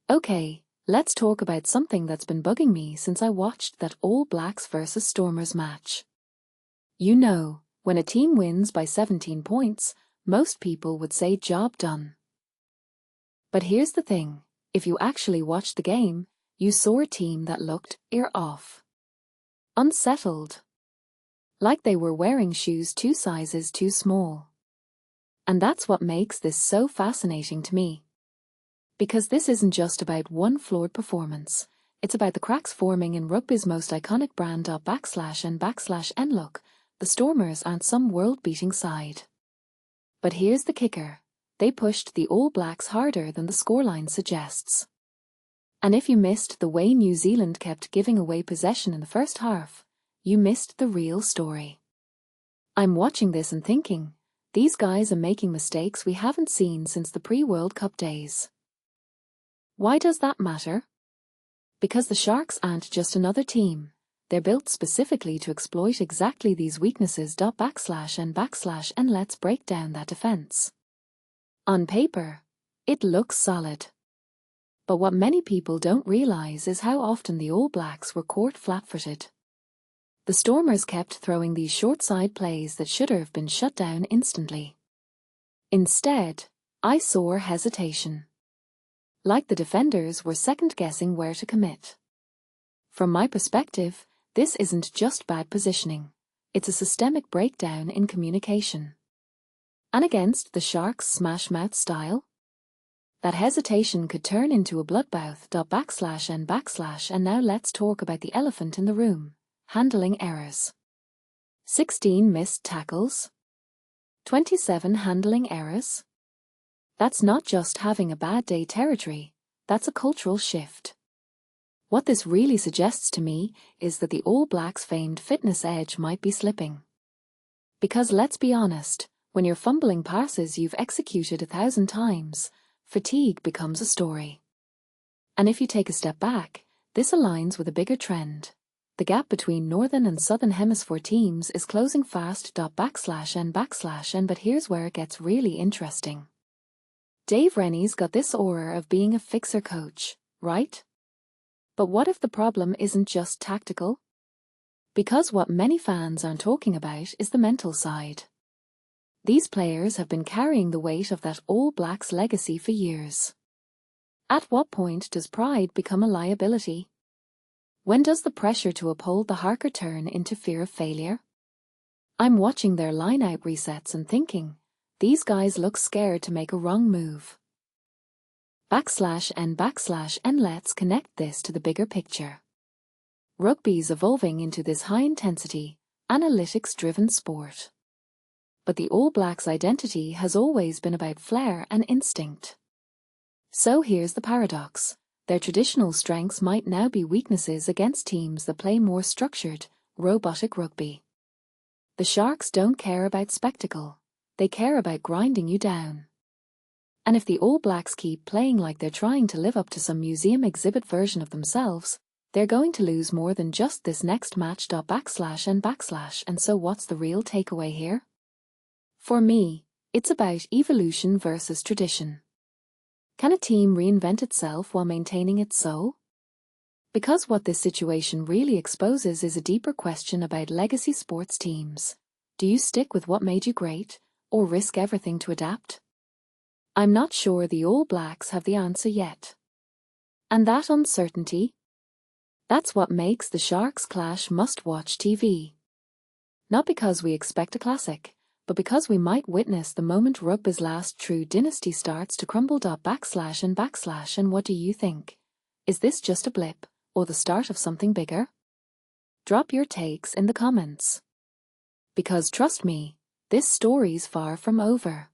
Okay, let's talk about something that's been bugging me since I watched that All Blacks vs Stormers match. You know, when a team wins by 17 points, most people would say job done. But here's the thing, if you actually watched the game, you saw a team that looked ear off. Unsettled. Like they were wearing shoes 2 sizes too small. And that's what makes this so fascinating to me. Because this isn't just about one flawed performance, it's about the cracks forming in rugby's most iconic brand /N look. The Stormers aren't some world-beating side. But here's the kicker, they pushed the All Blacks harder than the scoreline suggests. And if you missed the way New Zealand kept giving away possession in the first half, you missed the real story. I'm watching this and thinking, these guys are making mistakes we haven't seen since the pre-World Cup days. Why does that matter? Because the Sharks aren't just another team, they're built specifically to exploit exactly these weaknesses /N/, let's break down that defense. On paper, it looks solid. But what many people don't realize is how often the All Blacks were caught flat-footed. The Stormers kept throwing these short side plays that should have been shut down instantly. Instead, I saw hesitation. Like the defenders were second-guessing where to commit. From my perspective, this isn't just bad positioning, it's a systemic breakdown in communication. And against the Sharks' smash-mouth style, that hesitation could turn into a bloodbath /N/, and now let's talk about the elephant in the room. Handling errors. 16 missed tackles. 27 handling errors. That's not just having a bad day territory, that's a cultural shift. What this really suggests to me is that the All Blacks' famed fitness edge might be slipping. Because let's be honest, when you're fumbling passes you've executed 1,000 times, fatigue becomes a story. And if you take a step back, this aligns with a bigger trend. The gap between Northern and Southern Hemisphere teams is closing fast /N/, but here's where it gets really interesting. Dave Rennie's got this aura of being a fixer coach, right? But what if the problem isn't just tactical? Because what many fans aren't talking about is the mental side. These players have been carrying the weight of that All Blacks legacy for years. At what point does pride become a liability? When does the pressure to uphold the Harker turn into fear of failure? I'm watching their line-out resets and thinking, these guys look scared to make a wrong move. /N/, let's connect this to the bigger picture. Rugby's evolving into this high-intensity, analytics-driven sport. But the All Blacks' identity has always been about flair and instinct. So here's the paradox. Their traditional strengths might now be weaknesses against teams that play more structured, robotic rugby. The Sharks don't care about spectacle, they care about grinding you down. And if the All Blacks keep playing like they're trying to live up to some museum exhibit version of themselves, they're going to lose more than just this next match /N/, and so what's the real takeaway here? For me, it's about evolution versus tradition. Can a team reinvent itself while maintaining its soul? Because what this situation really exposes is a deeper question about legacy sports teams. Do you stick with what made you great, or risk everything to adapt? I'm not sure the All Blacks have the answer yet. And that uncertainty? That's what makes the Sharks clash must-watch TV. Not because we expect a classic, but because we might witness the moment rugby's last true dynasty starts to crumble /N/, and what do you think? Is this just a blip, or the start of something bigger? Drop your takes in the comments. Because trust me, this story's far from over.